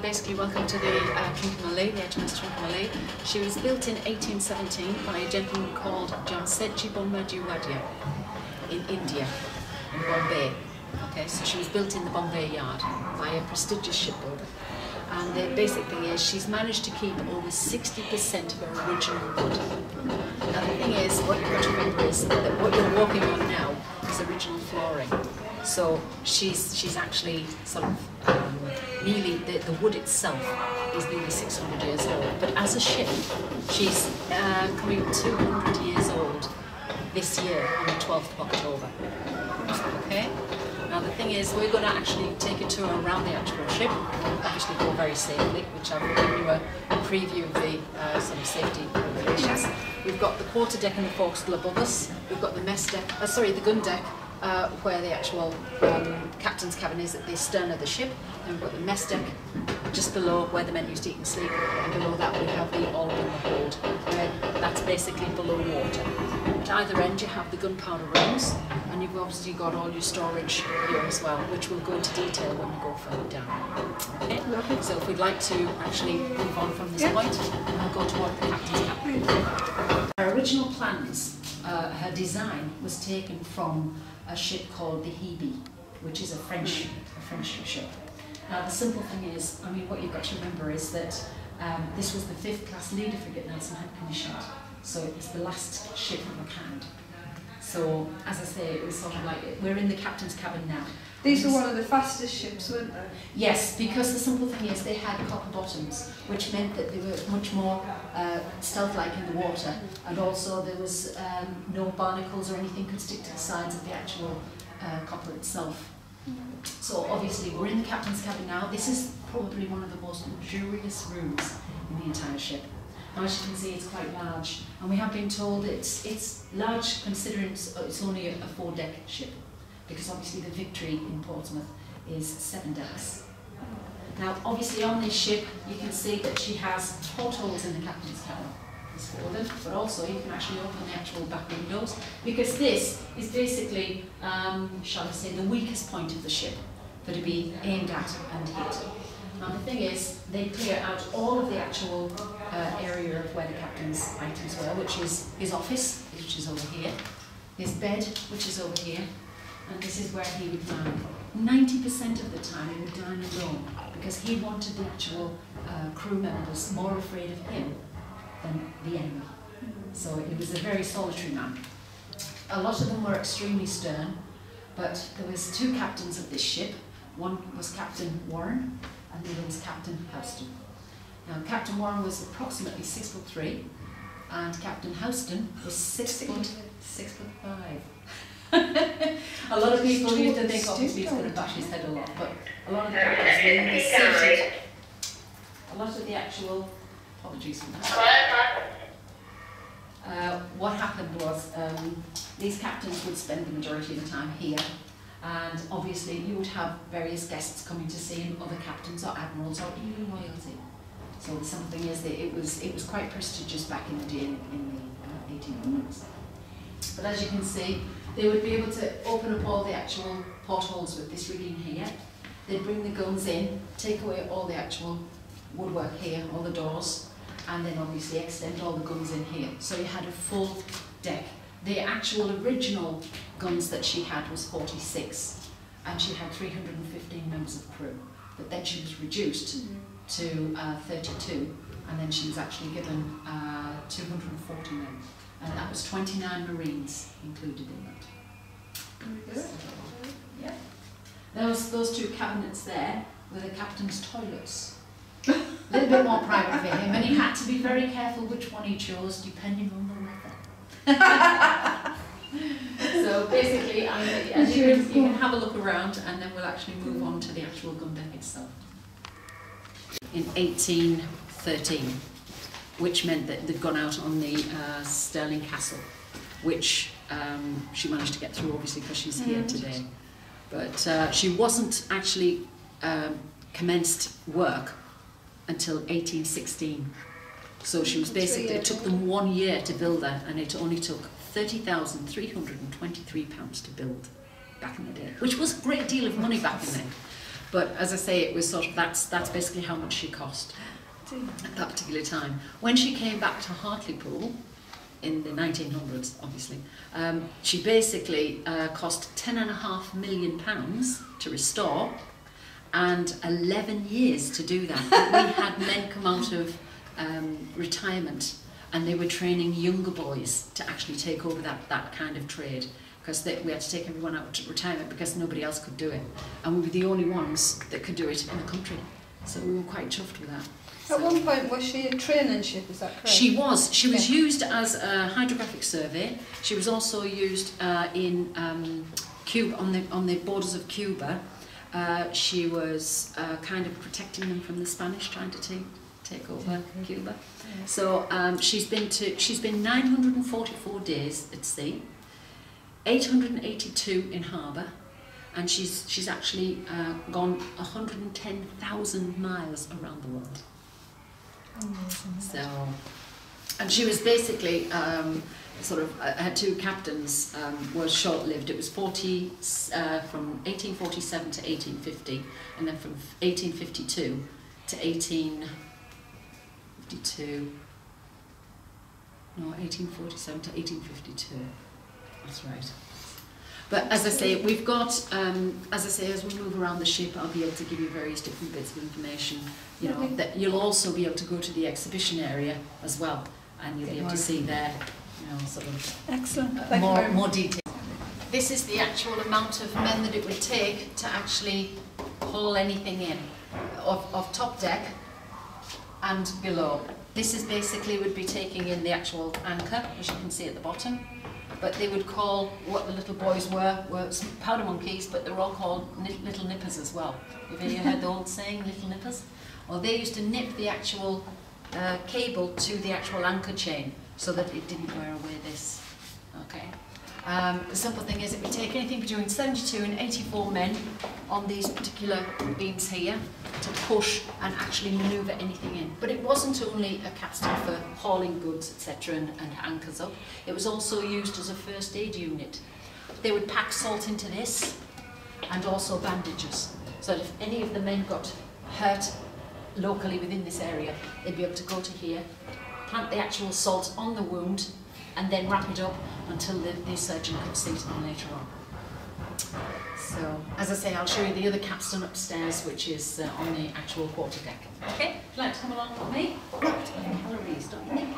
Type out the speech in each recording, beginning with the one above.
Basically, welcome to the Trincomalee, the HMS Trincomalee. She was built in 1817 by a gentleman called Jamsetji Bombardier in India, in Bombay. Okay, so she was built in the Bombay yard by a prestigious shipbuilder. And the basic thing is she's managed to keep over 60% of her original wood. Now the thing is, what you've got to remember is that what you're walking on now is original flooring. So she's actually sort of nearly, the wood itself is nearly 600 years old. But as a ship, she's coming 200 years old this year on the 12th of October. Okay? Now the thing is, we're going to actually take a tour around the actual ship, obviously go very safely, which I've given you a preview of the sort of safety regulations. We've got the quarter deck and the forecastle above us. We've got the mess deck, the gun deck, where the actual captain's cabin is at the stern of the ship. And we've got the mess deck just below where the men used to eat and sleep, and below that we have the all gun hold, where that's basically below water. At either end you have the gunpowder rooms, and you've obviously got all your storage here as well, which we'll go into detail when we go further down. Okay? So if we'd like to actually move on from this point, we'll go toward the captain's cabin. Our original plans, her design was taken from a ship called the Hebe, which is a French ship. Now the simple thing is, I mean, what you've got to remember is that this was the 5th class leader frigate Nelson had commissioned, so it was the last ship of a kind. So, as I say, it was sort of like, we're in the captain's cabin now. These were one of the fastest ships, weren't they? Yes, because the simple thing is they had copper bottoms, which meant that they were much more stealth-like in the water, and also there was no barnacles or anything could stick to the sides of the actual copper itself. So obviously we're in the captain's cabin now. This is probably one of the most luxurious rooms in the entire ship. Now, as you can see, it's quite large, and we have been told it's large considering it's only a 4-deck ship, because obviously the Victory in Portsmouth is 7 decks. Now obviously on this ship you can see that she has portholes in the captain's cabin. It's for them, but also you can actually open the actual back windows, because this is basically, shall I say, the weakest point of the ship for to be aimed at and hit. Now the thing is, they clear out all of the actual area of where the captain's items were, which is his office, which is over here, his bed, which is over here, and this is where he would dine. 90% of the time he would dine alone, because he wanted the actual crew members more afraid of him than the enemy. So he was a very solitary man. A lot of them were extremely stern, but there was 2 captains of this ship. One was Captain Warren, and the other was Captain Houston. Now Captain Warren was approximately 6'3", and Captain Houston was 6'5". A lot of people used to think obviously he's going to bash his head a lot, but a lot of the captains they seated. A lot of the actual, apologies for that. What happened was these captains would spend the majority of the time here, and obviously you would have various guests coming to see him, other captains or admirals or even royalty. So the simple thing is that it was quite prestigious back in the day in the 1800s. But as you can see, they would be able to open up all the actual portholes with this rigging here. They'd bring the guns in, take away all the actual woodwork here, all the doors, and then obviously extend all the guns in here. So you had a full deck. The actual original guns that she had was 46, and she had 315 members of crew. But then she was reduced to 32, and then she was actually given 240 men. And that was 29 Marines included in that. So, yeah. Those 2 cabinets there were the captain's toilets. A little bit more private for him, and he had to be very careful which one he chose depending on the weather. So basically, you can have a look around, and then we'll actually move on to the actual gun deck itself. In 1813, which meant that they'd gone out on the Stirling Castle, which she managed to get through, obviously, because she's here today. But she wasn't actually commenced work until 1816. So she was basically, it took them 1 year to build that, and it only took £30,323 to build back in the day, which was a great deal of money back in then. But as I say, it was sort of, that's basically how much she cost at that particular time. When she came back to Hartlepool, in the 1900s, obviously, she basically cost £10.5 million to restore, and 11 years to do that. We had men come out of retirement, and they were training younger boys to actually take over that kind of trade, because we had to take everyone out to retirement because nobody else could do it, and we were the only ones that could do it in the country. So we were quite chuffed with that. At one point, was she a training ship, is that correct? She was. She was used as a hydrographic survey. She was also used in Cuba, on the borders of Cuba. She was kind of protecting them from the Spanish trying to take over Cuba. So she's been 944 days at sea, 882 in harbour, and she's actually gone 110,000 miles around the world. So, and she was basically sort of, her two captains was short-lived. It was from 1847 to 1850, and then from 1852 to 1847 to 1852. That's right. But as I say, we've got, as we move around the ship, I'll be able to give you various different bits of information. You know, that you'll also be able to go to the exhibition area as well, and you'll be able to see there, you know, sort of excellent. More detail. This is the actual amount of men that it would take to actually haul anything in, of top deck and below. This is basically would be taking in the actual anchor, as you can see at the bottom. But they would call, what the little boys were powder monkeys, but they were all called little nippers as well. Have you heard the old saying, little nippers? Well, they used to nip the actual cable to the actual anchor chain so that it didn't wear away this. Okay. The simple thing is it would take anything between 72 and 84 men on these particular beams here to push and actually manoeuvre anything in. But it wasn't only a capstan for hauling goods, etc., and anchors up. It was also used as a first aid unit. They would pack salt into this, and also bandages, so that if any of the men got hurt locally within this area, they'd be able to go to here, plant the actual salt on the wound, and then wrap it up until the surgeon could see to them later on. So, as I say, I'll show you the other capstan upstairs, which is on the actual quarterdeck. Okay, would you like to come along with me? Calories, don't you think?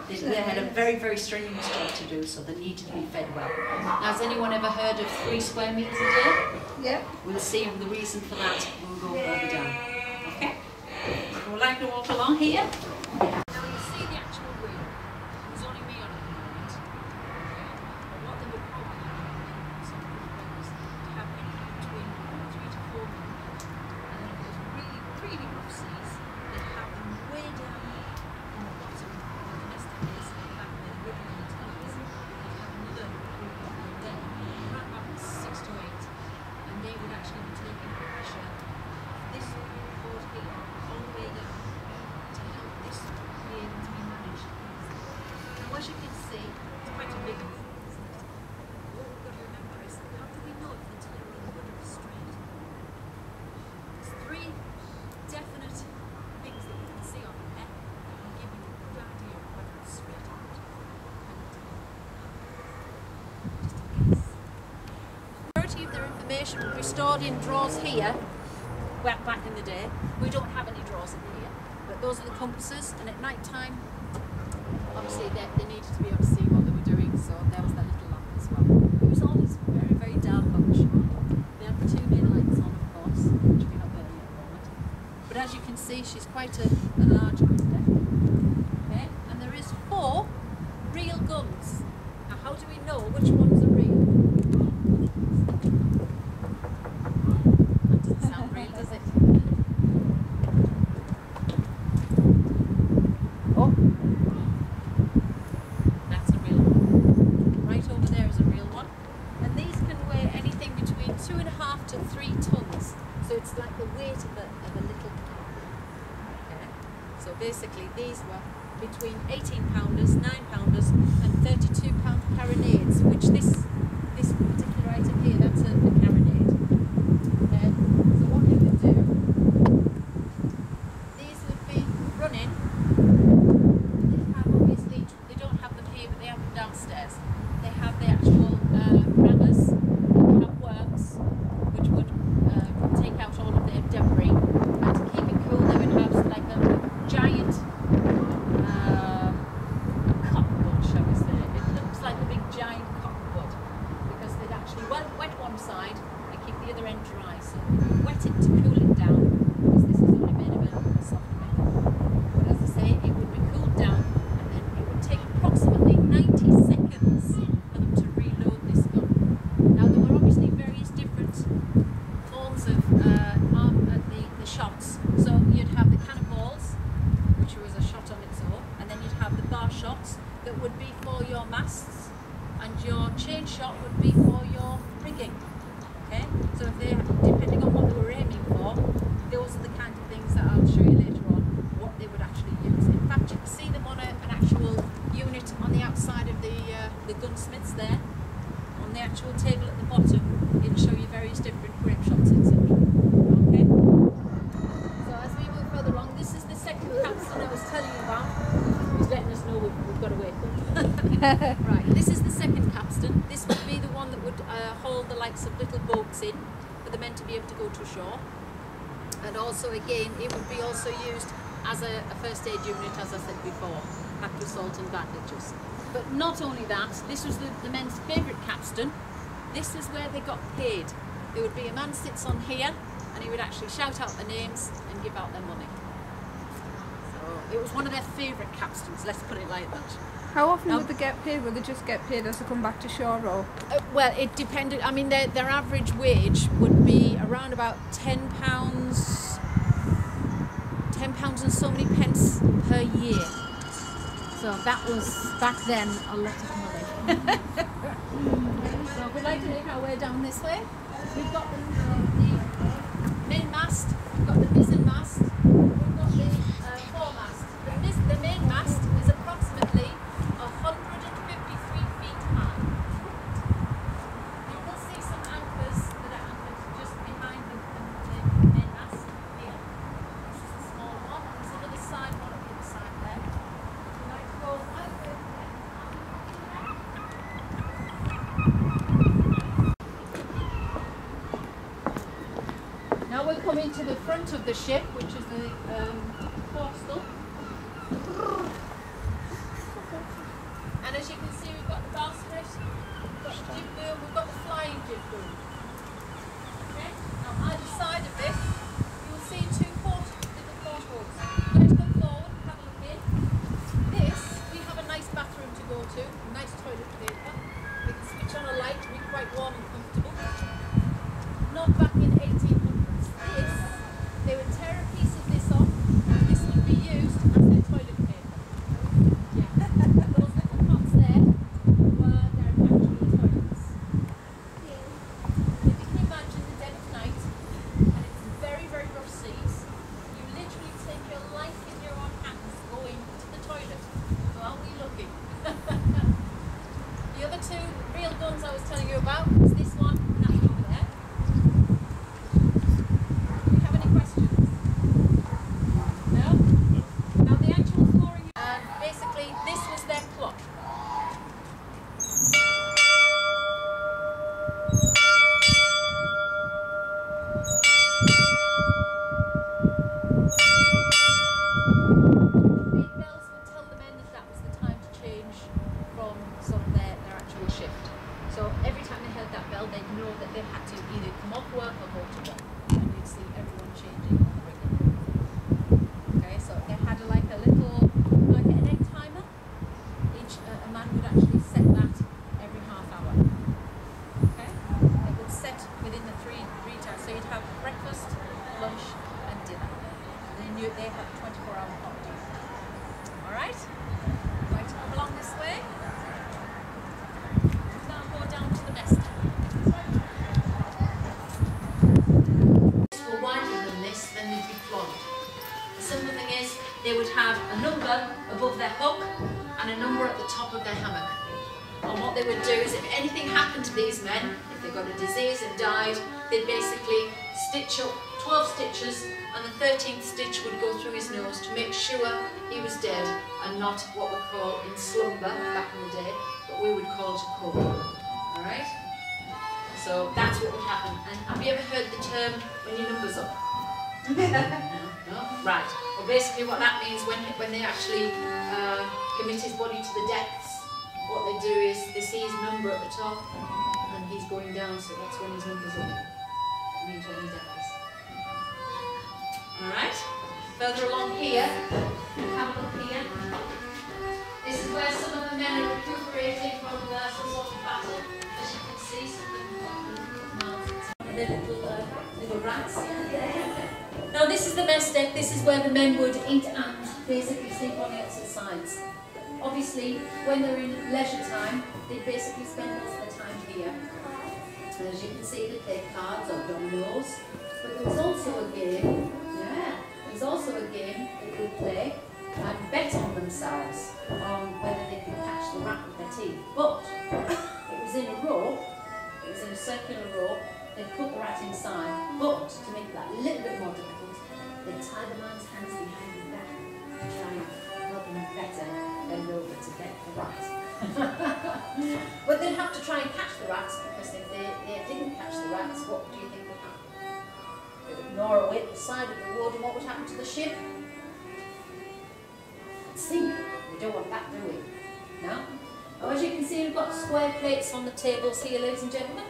They had a very, very strenuous job to do, so they needed to be fed well. Now, has anyone ever heard of 3 square metres a day? Yeah. We'll see the reason for that when we go further down. Okay? Would you like to walk along here? As you can see, it's quite a big one. What we've got to remember is, how do we know if the tail or the hood is straight? There's 3 definite things that you can see on there that will give you a good idea of whether it's straight or not. Just a guess. The majority of their information will be stored in drawers here. Well, back in the day, we don't have any drawers in here, but those are the compasses, and at night time, obviously they needed to be able to see what they were doing, so there was that little lamp as well. It was always very, very dark on the shore. They had the 2 main lights on, of course, which we're not burning at the moment. But as you can see, she's quite a large gun deck. Okay? And there is 4 real guns. Now, how do we know which ones are real? That doesn't sound real, does it? Basically, these were between 18-pounders, 9-pounders, and 32-pound carronades, which this particular item here, that's a carronade. So what you would do one side and keep the other end dry. So wet it to cool it down, because this is only made of a soft metal. But as I say, it would be cooled down, and then it would take approximately 90 seconds for them to reload this gun. Now there were obviously various different forms of the shots. So you'd have the cannonballs, which was a shot on its own, and then you'd have the bar shots that would be for your masts, and your chain shot would be for your rigging. Okay, so if they, depending on what they were aiming for, those are the kind of things that I'll show you later on what they would actually use. In fact, you can see them on an actual unit on the outside of the gunsmiths there. On the actual table at the bottom, it'll show you various different grape shots, etc. Okay. So as we move further along, this is the second capstan I was telling you about. He's letting us know we've got to wake up. Right, this is the second capstan. This would be the one that would hold the likes of little boats in for the men to be able to go to shore. And also, again, it would be also used as a first aid unit, as I said before, after assault and bandages. But not only that, this was the men's favourite capstan. This is where they got paid. There would be a man sits on here, and he would actually shout out their names and give out their money. So it was one of their favourite capstans, let's put it like that. How often would they get paid? Would they just get paid as they come back to shore, or? Well, it depended. I mean, their average wage would be around about £10 and so many pence per year. So that was, back then, a lot of money. So we'd like to make our way down this way. We've got the main mast, we've got the mizzen mast, we've got the foremast. The main mast is approximately 153 feet high. You will see some anchors that are anchored just behind the main mast here. This is a small one, and there's another side one on the other side there. We like to go right over there. Now we'll come into the front of the ship, which is the forecastle. And as you can see, we've got the bowsprit, we've got the jib boom, we've got the flying jib boom. Okay? Now either side of this, you'll see two little portholes. Let's go forward and have a look in. This, we have a nice bathroom to go to, nice toilet paper. We can switch on a light to be quite warm and comfortable. Not back in 1800s. This, they would tear a piece of this off, and this would be used as their toilet paper. Yeah. Those little pots there were their actual toilets. If you can imagine the dead of night, and it's very, very rough seas, you literally take your life in your own hands going to the toilet. So aren't we lucky? The other two real guns I was telling you about was this one and that one over there. Do you have any questions? No? Now the actual flooring, basically this was their clock. Big bells would tell the men that that was the time to change from sort of their actual shift. So every time they heard that bell, they'd know that they had to either come off work or go to work. And you'd see everyone changing on the rigging. Okay, so they had like a an egg timer. A man would actually set that every half hour. Okay, it would set within the three times. So you'd have breakfast, lunch, and dinner. And then they had a 24-hour clock. All right, right to come along this way. Now go down to the mess deck. If they were wider than this, then they'd be flogged. The simple thing is, they would have a number above their hook and a number at the top of their hammock. And what they would do is, if anything happened to these men, if they got a disease and died, they'd basically stitch up 12 stitches, and the 13th stitch would go through his nose to make sure he was dead and not what we call in slumber back in the day, but we would call it a coma. Alright? So that's what would happen. And have you ever heard the term when your number's up? No? Right. Well, basically what that means when they actually commit his body to the depths, what they do is they see his number at the top and he's going down, so that's when his number's up. It means when he dies. Alright, further along here, have a look here. This is where some of the men are recuperating from some sort of battle. As you can see, some of the little rats. Now this is the mess deck. This is where the men would eat and basically sleep on the opposite sides. Obviously, when they're in leisure time, they basically spend most of the time here. And as you can see, they play cards or dominoes. But there was also a game, there was also a game that they would play and bet on themselves on whether they could catch the rat with their teeth. But it was in a row, it was in a circular row, they'd put the rat inside, but to make that a little bit more difficult, they'd tie the man's hands behind his back to try and help him better bend over to get the rat. But they'd have to try and catch the rats, because if they didn't catch the rats, what do you think would happen? They would gnaw away at the side of the wood, and what would happen to the ship? Sink. We don't want that, do we? No? Now, as you can see, we've got square plates on the tables here, ladies and gentlemen.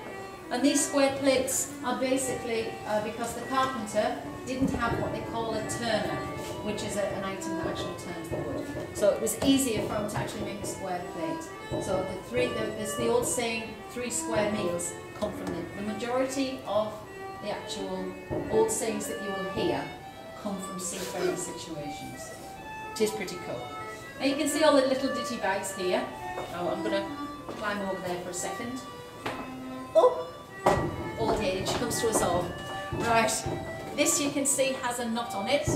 And these square plates are basically because the carpenter didn't have what they call a turner, which is an item that actually turns the wood. So it was easier for them to actually make a square plate. So there's the old saying, 3 square meals come from the majority of the actual old sayings that you will hear come from seafaring situations. It is pretty cool. Now you can see all the little ditty bags here. Oh, I'm going to climb over there for a second. Oh! Old age comes to us all. Right, this you can see has a knot on it.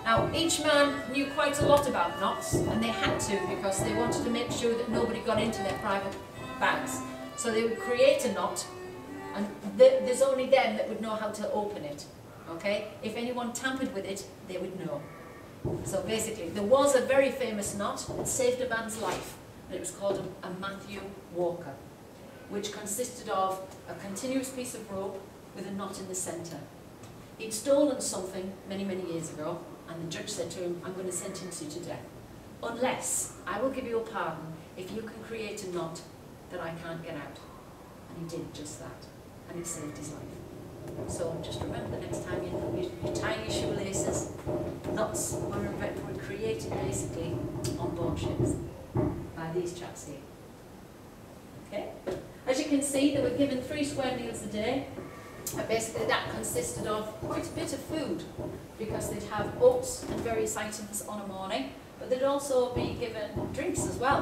Now each man knew quite a lot about knots, and they had to because they wanted to make sure that nobody got into their private bags. So they would create a knot, and there's only them that would know how to open it. Okay? If anyone tampered with it, they would know. So basically, there was a very famous knot that saved a man's life, and it was called a Matthew Walker, which consisted of a continuous piece of rope with a knot in the centre. He'd stolen something many, many years ago, and the judge said to him, I'm going to sentence you to death, unless I will give you a pardon if you can create a knot that I can't get out. And he did just that, and it saved his life. So just remember, the next time you tie your shoelaces, knots were created basically on board ships by these chaps here. Okay? As you can see, they were given 3 square meals a day. And basically that consisted of quite a bit of food, because they'd have oats and various items on a morning, but they'd also be given drinks as well,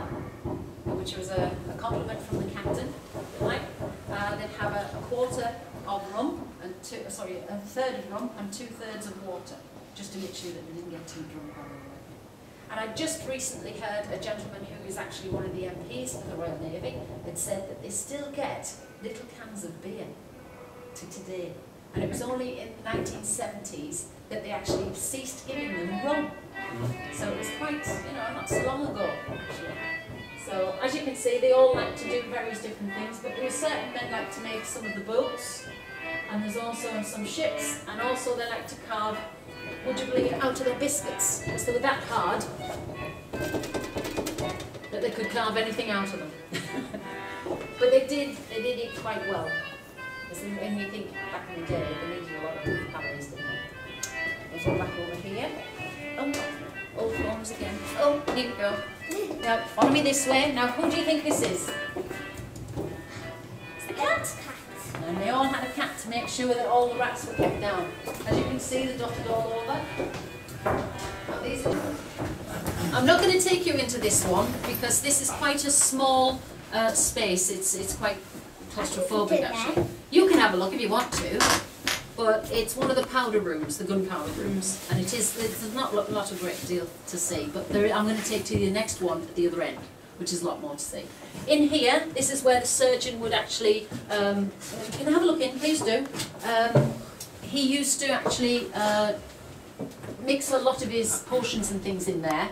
which was a compliment from the captain, if you like. They'd have a quarter of rum, and a third of rum and 2/3 of water, just to make sure that they didn't get too drunk while they were working. And I just recently heard a gentleman who is actually one of the MPs for the Royal Navy had said that they still get little cans of beer to today. And it was only in the 1970s that they actually ceased giving them rum. So it was quite, not so long ago, actually. So as you can see, they all like to do various different things, but there are certain men like to make some of the boats, and there's also some ships, and also they like to carve, would you believe it, out of their biscuits, because they were that hard that they could carve anything out of them. But they did eat quite well. Because when you think back in the day, they needed a lot of calories, didn't they? Let's go back over here. Oh, old forms again. Oh, here we go. Now, follow me this way. Now, who do you think this is? It's the cat. And they all had a cat to make sure that all the rats were kept down. As you can see, they're dotted all over. I'm not going to take you into this one, because this is quite a small space. It's quite claustrophobic, actually. You can have a look if you want to, but it's one of the powder rooms, the gunpowder rooms, and there's not a great deal to see, but I'm going to take to the next one at the other end, which is a lot more to see. In here, this is where the surgeon would actually, can I have a look in, please do. He used to actually mix a lot of his potions and things in there,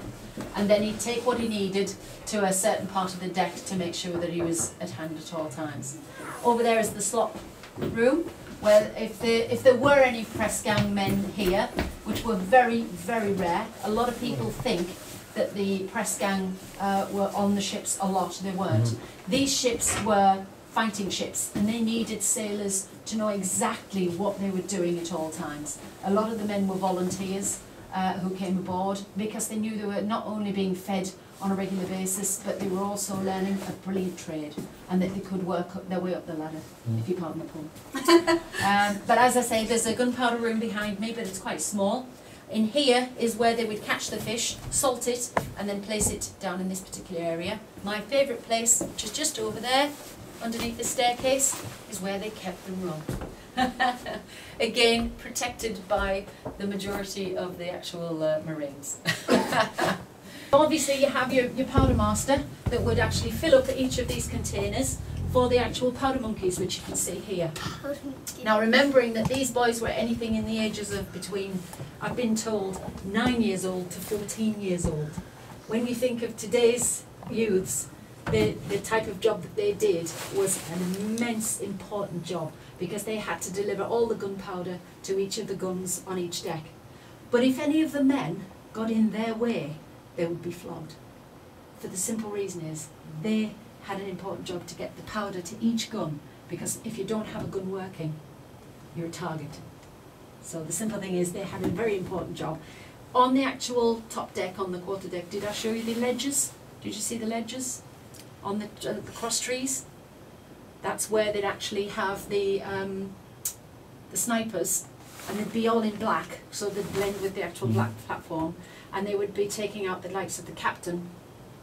and then he'd take what he needed to a certain part of the deck to make sure that he was at hand at all times. Over there is the slop room, where if there were any press gang men here, which were very, very rare, a lot of people think that the press gang were on the ships a lot. They weren't. These ships were fighting ships, and they needed sailors to know exactly what they were doing at all times. A lot of the men were volunteers who came aboard because they knew they were not only being fed on a regular basis, but they were also learning a brilliant trade, and that they could work up their way up the ladder, if you pardon the pun. But as I say, there's a gunpowder room behind me, but it's quite small. In here is where they would catch the fish, salt it, and then place it down in this particular area. My favourite place, which is just over there, underneath the staircase, is where they kept the rum. Again, protected by the majority of the actual Marines. Obviously you have your powder master that would actually fill up each of these containers for the actual powder monkeys, which you can see here. Now, remembering that these boys were anything in the ages of between, I've been told, 9 years old to 14 years old. When you think of today's youths, the type of job that they did was an immense, important job, because they had to deliver all the gunpowder to each of the guns on each deck. But if any of the men got in their way, they would be flogged. For the simple reason is, they had an important job to get the powder to each gun, because if you don't have a gun working, you're a target. So the simple thing is, they had a very important job. On the actual top deck, on the quarter deck, did I show you the ledges? Did you see the ledges? On the cross trees? That's where they'd actually have the snipers, and they'd be all in black, so they'd blend with the actual black platform, and they would be taking out the likes of the captain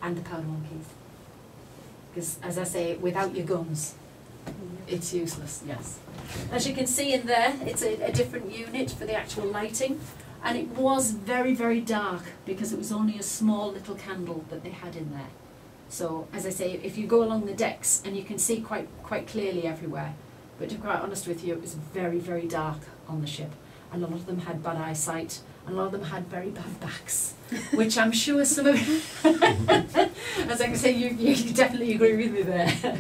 and the powder monkeys. Because, as I say, without your guns, it's useless, yes. As you can see in there, it's a different unit for the actual lighting, and it was very, very dark, because it was only a small little candle that they had in there. So, as I say, if you go along the decks, and you can see quite clearly everywhere, but to be quite honest with you, it was very, very dark on the ship, and a lot of them had bad eyesight, and a lot of them had very bad backs, which I'm sure some of you, as I can say, you definitely agree with me there.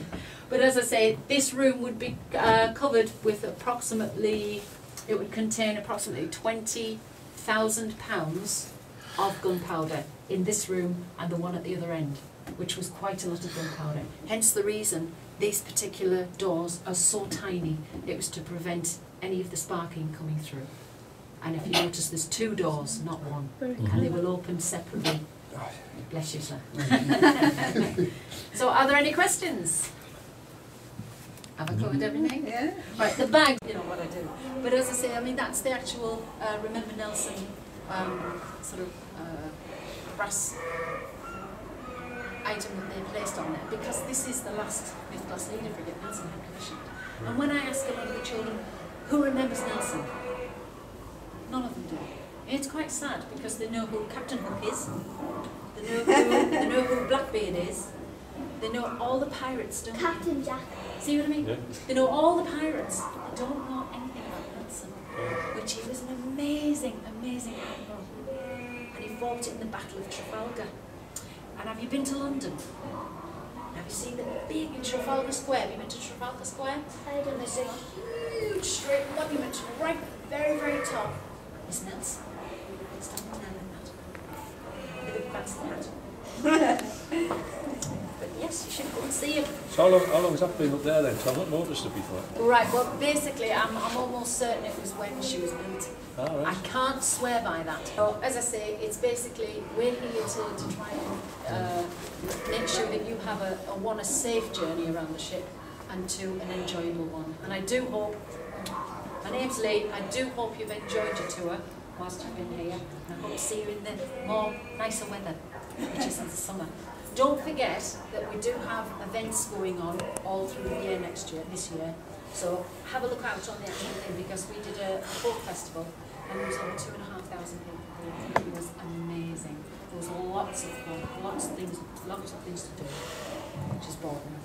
But as I say, this room would be covered with approximately, it would contain approximately 20,000 pounds of gunpowder in this room and the one at the other end, which was quite a lot of gunpowder. Hence the reason these particular doors are so tiny. It was to prevent any of the sparking coming through. And if you notice, there's 2 doors, not one, and they will open separately. Bless you, sir. So, are there any questions? Have I covered everything? Yeah. Right, the bag, you know what I do. But as I say, I mean, that's the actual Remember Nelson sort of brass item that they placed on there, because this is the last fifth-class leader frigate Nelson had commissioned. And when I ask a lot of the children, who remembers Nelson? None of them do. And it's quite sad, because they know who Captain Hook is, they know who Blackbeard is, they know all the pirates, don't Captain Jack. See what I mean? Yeah. They know all the pirates, they don't know anything about Nelson, which he was an amazing, amazing admiral. And he fought in the Battle of Trafalgar. And have you been to London? Have you seen the big Trafalgar Square? Have you been to Trafalgar Square? I don't know. There's a huge straight monument right very, very top. Is Nelson. It's not Nelson that. The big fancy hat. But yes, you should go and see him. So how long has that been up there then? So I've not noticed it before. Right, well basically I'm almost certain it was when she was built. Oh, right. I can't swear by that. So, as I say, it's basically, we're here to try and make sure that you have a safe journey around the ship, and 2, an enjoyable one. And I do hope, my name's Lee, I do hope you've enjoyed your tour whilst you've been here, and I hope to see you in the more nicer weather, which is in the summer. Don't forget that we do have events going on all through the year this year. So have a look out on the actual thing, because we did a folk festival and there was over 2,500 people there. It was amazing. There was lots of fun, lots of things to do, which is boring.